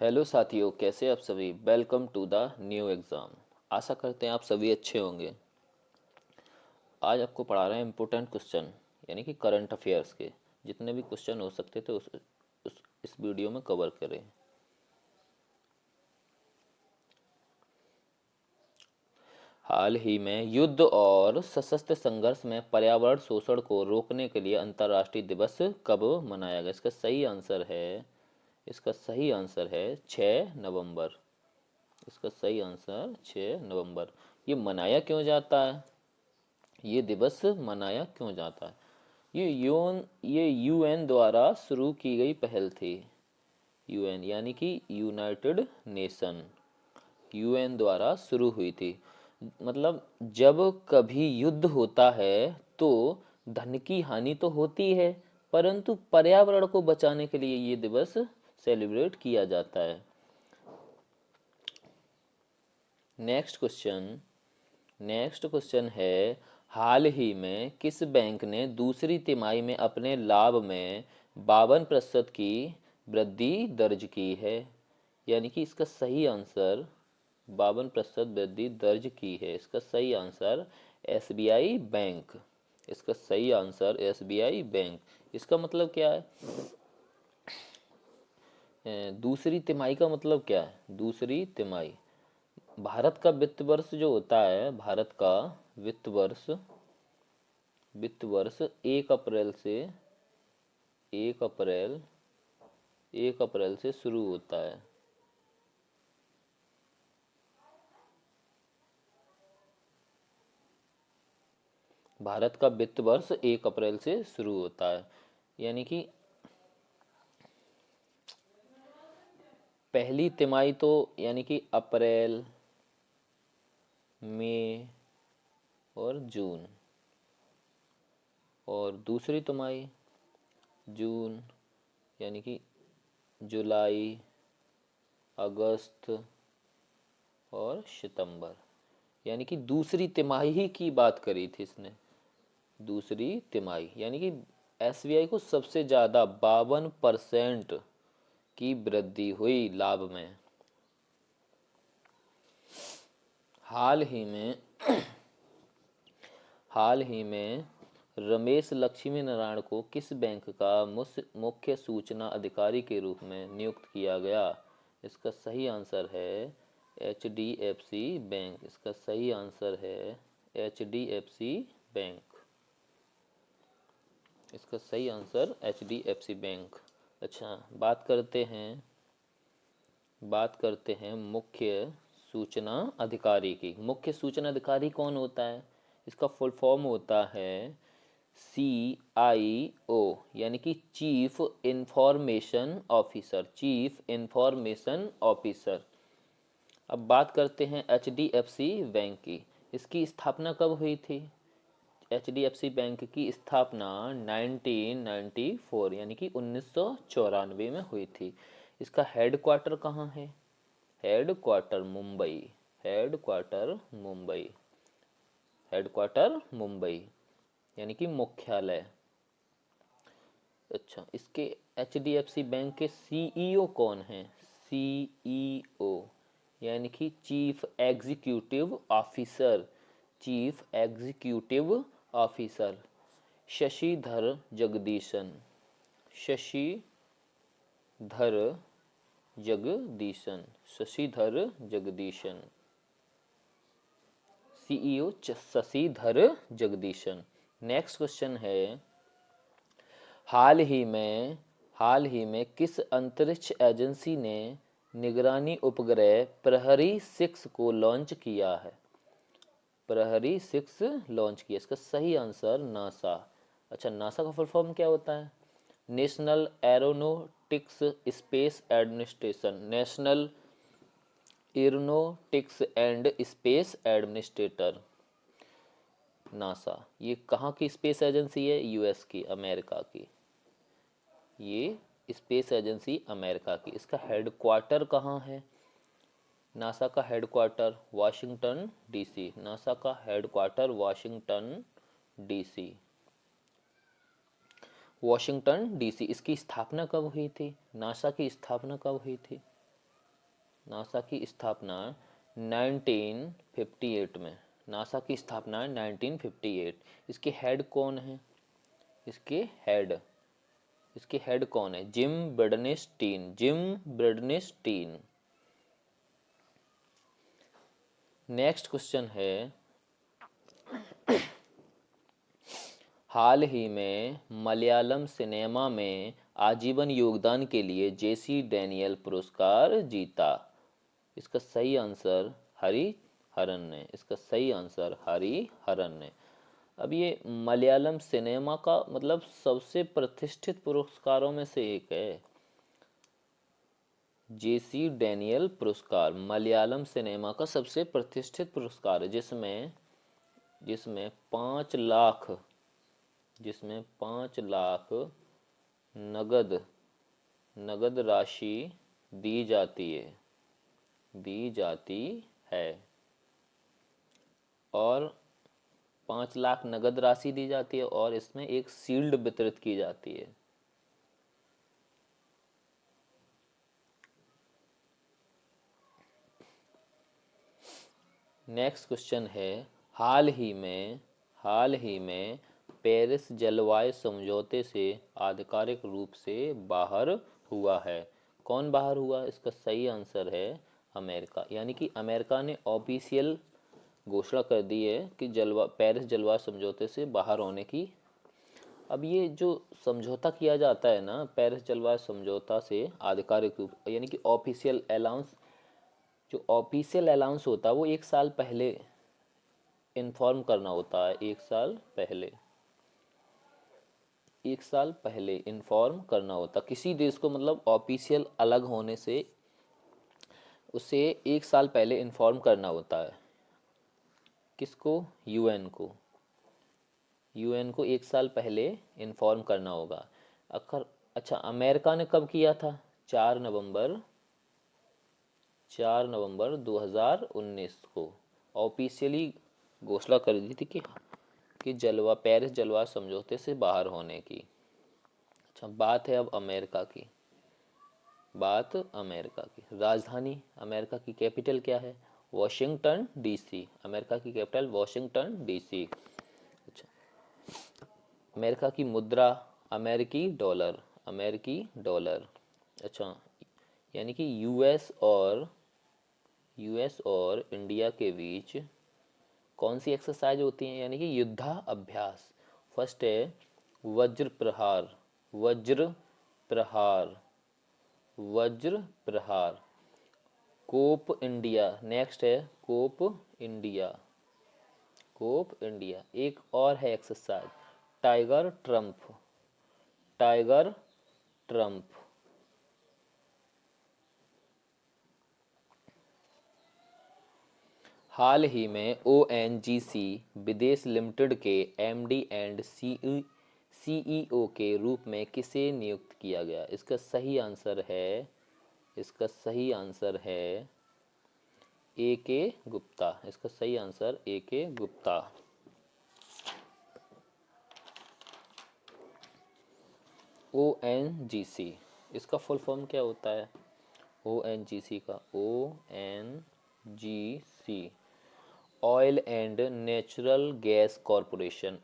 Hello साथियों, कैसे आप सभी। Welcome to the new exam. आशा करते हैं आप सभी अच्छे होंगे। आज आपको पढ़ा रहे हैं इम्पोर्टेंट क्वेश्चन, यानी कि करंट अफेयर्स के जितने भी क्वेश्चन हो सकते थे इस वीडियो में कवर करें। हाल ही में युद्ध और सशस्त्र संघर्ष में पर्यावरण शोषण को रोकने के लिए अंतर्राष्ट्रीय दिवस कब मनाया गया। इसका सही आंसर है 6 नवंबर। इसका सही आंसर 6 नवंबर। ये मनाया क्यों जाता है, ये दिवस मनाया क्यों जाता है? ये यूएन द्वारा शुरू की गई पहल थी। यूएन यानी कि यूनाइटेड नेशन, यूएन द्वारा शुरू हुई थी। मतलब जब कभी युद्ध होता है तो धन की हानि तो होती है, परंतु पर्यावरण को बचाने के लिए ये दिवस सेलिब्रेट किया जाता है। नेक्स्ट क्वेश्चन नेक्स्ट क्वेश्चन है, हाल ही में किस बैंक ने दूसरी तिमाही में अपने लाभ में 52% की वृद्धि दर्ज की है? यानी कि इसका सही आंसर 52% वृद्धि दर्ज की है। इसका सही आंसर एसबीआई बैंक। इसका सही आंसर एसबीआई बैंक। इसका मतलब क्या है? दूसरी तिमाही का मतलब क्या है? दूसरी तिमाही भारत का वित्त वर्ष जो होता है, भारत का वित्त वर्ष वित्त वर्ष 1 अप्रैल 1 अप्रैल से शुरू होता है। भारत का वित्त वर्ष 1 अप्रैल से शुरू होता है। यानी कि पहली तिमाही तो यानी कि अप्रैल, मई और जून, और दूसरी तिमाही जून यानी कि जुलाई, अगस्त और सितंबर। यानी कि दूसरी तिमाही की बात करी थी इसने। दूसरी तिमाही यानी कि एसबीआई को सबसे ज़्यादा 52% की वृद्धि हुई लाभ में। हाल ही में हाल ही में रमेश लक्ष्मी नारायण को किस बैंक का मुख्य सूचना अधिकारी के रूप में नियुक्त किया गया? इसका सही आंसर है H D F C bank. इसका सही आंसर है H D F C bank. इसका सही answer H D F C bank. अच्छा, बात करते हैं मुख्य सूचना अधिकारी की। मुख्य सूचना अधिकारी कौन होता है? इसका फुल फॉर्म होता है CIO, यानी कि chief information officer. Chief information officer. अब बात करते हैं HDFC बैंक की। इसकी स्थापना कब हुई थी? HDFC बैंक की स्थापना 1994 यानी कि 1994 में हुई थी। इसका हेड क्वार्टर कहाँ है? Head quarter Mumbai. Head quarter Mumbai. Head quarter Mumbai यानी कि मुख्यालय। अच्छा, इसके HDFC बैंक के CEO कौन हैं? CEO यानी कि chief executive officer. Chief executive officer Shashidhar Jagdishan. Shashidhar Jagdishan. Shashidhar Jagdishan. CEO Shashidhar Jagdishan. Next question है, हाल ही में किस अंतरिक्ष एजेंसी ने निगरानी उपग्रह प्रहरी 6 को लॉन्च किया है? प्रहरी 6 लॉन्च किया। इसका सही आंसर नासा। अच्छा, नासा का फुल फॉर्म क्या होता है? National aeronautics space administration. National aeronautics and space administrator, NASA. ये कहाँ की स्पेस एजेंसी है? यूएस की, अमेरिका की। ये स्पेस एजेंसी अमेरिका की। इसका हेडक्वार्टर कहाँ है? नासा का हेडक्वार्टर वाशिंगटन डीसी। नासा का headquarter Washington DC. Washington DC. इसकी स्थापना कब हुई थी? नासा की स्थापना कब हुई थी? नासा की स्थापना 1958 में, नासा की स्थापना 1958। इसके हेड कौन है? इसके हेड कौन है? Jim Bridenstine, Jim Bridenstine. Next question है, हाल ही में मलयालम सिनेमा में आजीवन योगदान के लिए जेसी डैनियल पुरस्कार जीता। इसका सही आंसर हरिहरन ने, इसका सही आंसर हरिहरन ने। अब ये मलयालम सिनेमा का मतलब सबसे प्रतिष्ठित पुरस्कारों में से एक है, जेसी डैनियल पुरस्कार मलयालम सिनेमा का सबसे प्रतिष्ठित पुरस्कार है, जिसमें जिसमें 5 लाख नगद राशि दी जाती है और 5 लाख नगद राशि दी जाती है और इसमें एक शील्ड वितरित की जाती है। नेक्स्ट क्वेश्चन है, हाल ही में पेरिस जलवायु समझौते से आधिकारिक रूप से बाहर हुआ है। कौन बाहर हुआ? इसका सही आंसर है अमेरिका। यानी कि अमेरिका ने ऑफिशियल घोषणा कर दी है कि पेरिस जलवायु समझौते से बाहर होने की। अब ये जो समझौता किया जाता है ना, पेरिस जलवायु समझौता से आधिकारिक रूप यानी कि ऑफिशियल अलाउंस, जो ऑफिशियल अलाउंस होता है वो 1 साल पहले इन्फॉर्म करना होता है। 1 साल पहले इन्फॉर्म करना होता किसी देश को, मतलब ऑफिशियल अलग होने से उसे 1 साल पहले इन्फॉर्म करना होता है। किसको? यूएन को 1 साल पहले इन्फॉर्म करना होगा। अच्छा, अमेरिका ने कब किया था? 4 नवंबर 2019 को ऑफिशियली घोषणा कर दी थी कि पेरिस जलवायु समझौते से बाहर होने की। अच्छा, बात है अब अमेरिका की। राजधानी अमेरिका की कैपिटल क्या है? Washington DC. अमेरिका की कैपिटल वॉशिंगटन डीसी। अच्छा, अमेरिका की मुद्रा अमेरिकी डॉलर। अच्छा, यानी कि यूएस और इंडिया के बीच कौन सी एक्सरसाइज होती है? यानी कि युद्धाभ्यास। फर्स्ट है वज्र प्रहार, कोप इंडिया। नेक्स्ट है कोप इंडिया। एक और है एक्सरसाइज टाइगर ट्रम्प। हाल ही में ओएनजीसी विदेश लिमिटेड के एमडी एंड सीईओ के रूप में किसे नियुक्त किया गया? इसका सही आंसर है ए के गुप्ता। इसका सही आंसर ए के गुप्ता। ओएनजीसी, इसका फुल फॉर्म क्या होता है? ओएनजीसी का ONGC oil and natural gas corporation.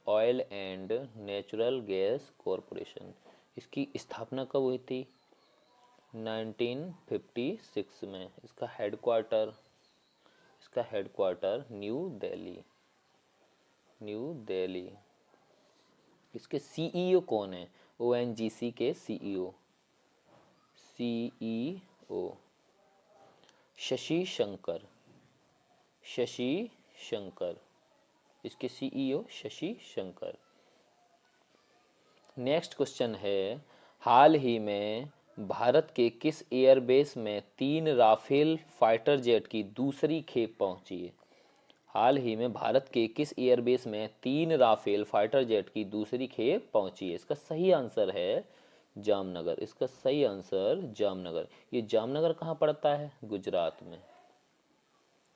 इसकी स्थापना कब हुई थी? 1956 में। इसका हेडक्वार्टर न्यू दिल्ली। इसके सीईओ कौन है? ओएनजीसी के सीईओ शशि शंकर। इसके CEO Shashi Shankar. Next question है, हाल ही में भारत के किस एयरबेस में 3 राफेल फाइटर जेट की दूसरी खेप पहुंची है? हाल ही में भारत के किस एयरबेस में 3 राफेल फाइटर जेट की दूसरी खेप पहुंची है? इसका सही आंसर है जामनगर। इसका सही आंसर जामनगर। ये जामनगर कहाँ पड़ता है? गुजरात में।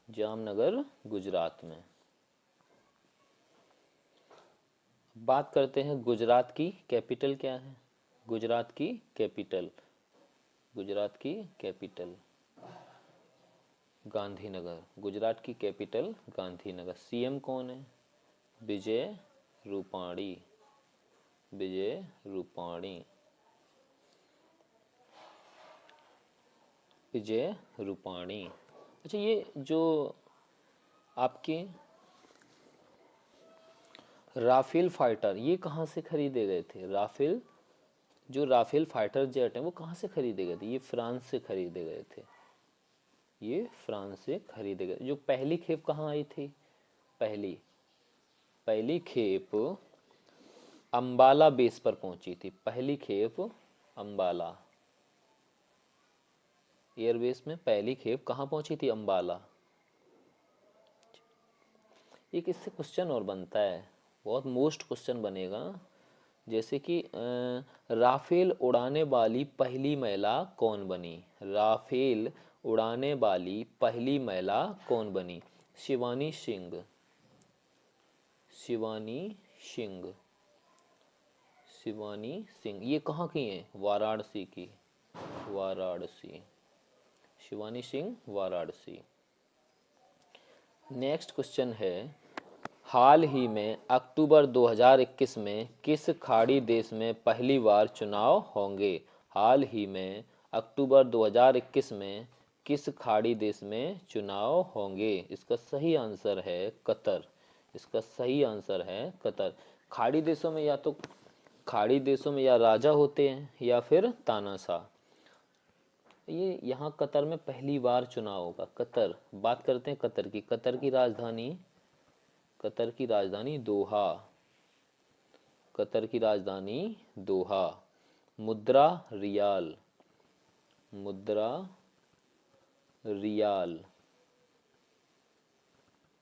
जामनगर गुजरात में। बात करते हैं गुजरात की कैपिटल क्या है? गुजरात की कैपिटल गांधीनगर। गुजरात की कैपिटल गांधीनगर। सीएम कौन है? विजय रूपाणी। विजय रूपाणी। विजय रूपाणी। अच्छा, ये जो आपके राफेल फाइटर, ये कहाँ से खरीदे गए थे? राफेल, जो राफेल फाइटर जेट हैं वो कहाँ से खरीदे गए थे? ये फ्रांस से खरीदे गए थे। ये फ्रांस से खरीदे गए। जो पहली खेप कहाँ आई थी? पहली पहली खेप अंबाला बेस पर पहुंची थी। पहली खेप अंबाला एयरबेस में पहली खेप कहाँ पहुंची थी? अंबाला। एक इससे क्वेश्चन और बनता है, बहुत मोस्ट क्वेश्चन बनेगा, जैसे कि राफेल उड़ाने वाली पहली महिला कौन बनी? राफेल उड़ाने वाली पहली महिला कौन बनी? शिवानी सिंह। शिवानी सिंह। शिवानी सिंह। ये कहाँ की हैं? वाराणसी की। वाराणसी। शिवानी सिंह वाराणसी। नेक्स्ट क्वेश्चन है, हाल ही में अक्टूबर 2021 में किस खाड़ी देश में पहली बार चुनाव होंगे? हाल ही में अक्टूबर 2021 में किस खाड़ी देश में चुनाव होंगे? इसका सही आंसर है कतर। इसका सही आंसर है कतर। खाड़ी देशों में या तो खाड़ी देशों में या राजा होते हैं या फिर तानाशाह। ये यहाँ कतर में पहली बार चुनाव होगा। कतर, बात करते हैं कतर की। कतर की राजधानी दोहा। कतर की राजधानी दोहा। मुद्रा रियाल। मुद्रा रियाल।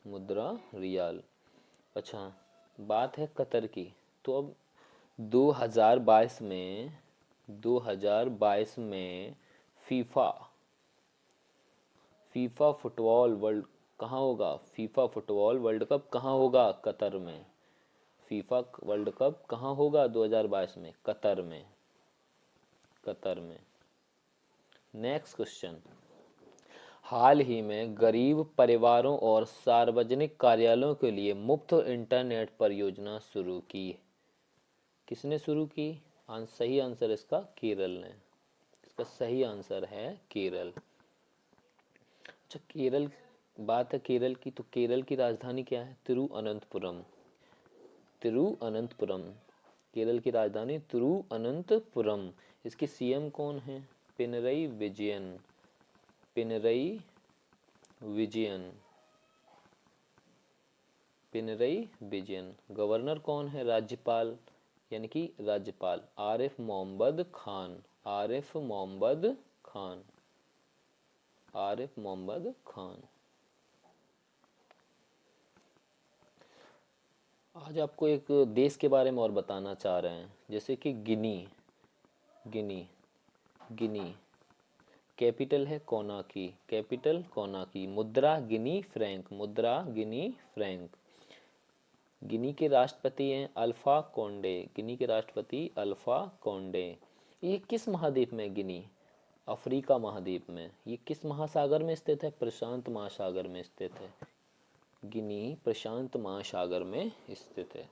मुद्रा रियाल। अच्छा, बात है कतर की, तो अब 2022 में फीफा फीफा फुटबॉल वर्ल्ड कहाँ होगा? फीफा फुटबॉल वर्ल्ड कप कहाँ होगा? कतर में। फीफा वर्ल्ड कप कहाँ होगा 2022 में? कतर में। कतर में। नेक्स्ट क्वेश्चन, हाल ही में गरीब परिवारों और सार्वजनिक कार्यालयों के लिए मुफ्त इंटरनेट परियोजना शुरू की। किसने शुरू की? सही आंसर इसका केरल ने। इसका सही आंसर है केरल। अच्छा, केरल, बात है केरल की, तो केरल की राजधानी क्या है? तिरुअनंतपुरम। तिरुअनंतपुरम। केरल की राजधानी तिरुअनंतपुरम। इसके सीएम कौन है? पिनरई विजयन। पिनरई विजयन। पिनरई विजयन। गवर्नर कौन है? राज्यपाल, यानी कि राज्यपाल आरिफ मोहम्मद खान। आरिफ मोहम्मद खान। आरिफ मोहम्मद खान। आज आपको एक देश के बारे में और बताना चाह रहे हैं, जैसे कि गिनी। गिनी। गिनी। कैपिटल है कोनाकी। कैपिटल कोनाकी। मुद्रा गिनी फ्रैंक। मुद्रा गिनी फ्रैंक। गिनी के राष्ट्रपति हैं अल्फा कोंडे। गिनी के राष्ट्रपति अल्फा कोंडे। ये किस महाद्वीप में? गिनी अफ्रीका महाद्वीप में। ये किस महासागर में स्थित है? प्रशांत महासागर में स्थित है। गिनी प्रशांत महासागर में स्थित है।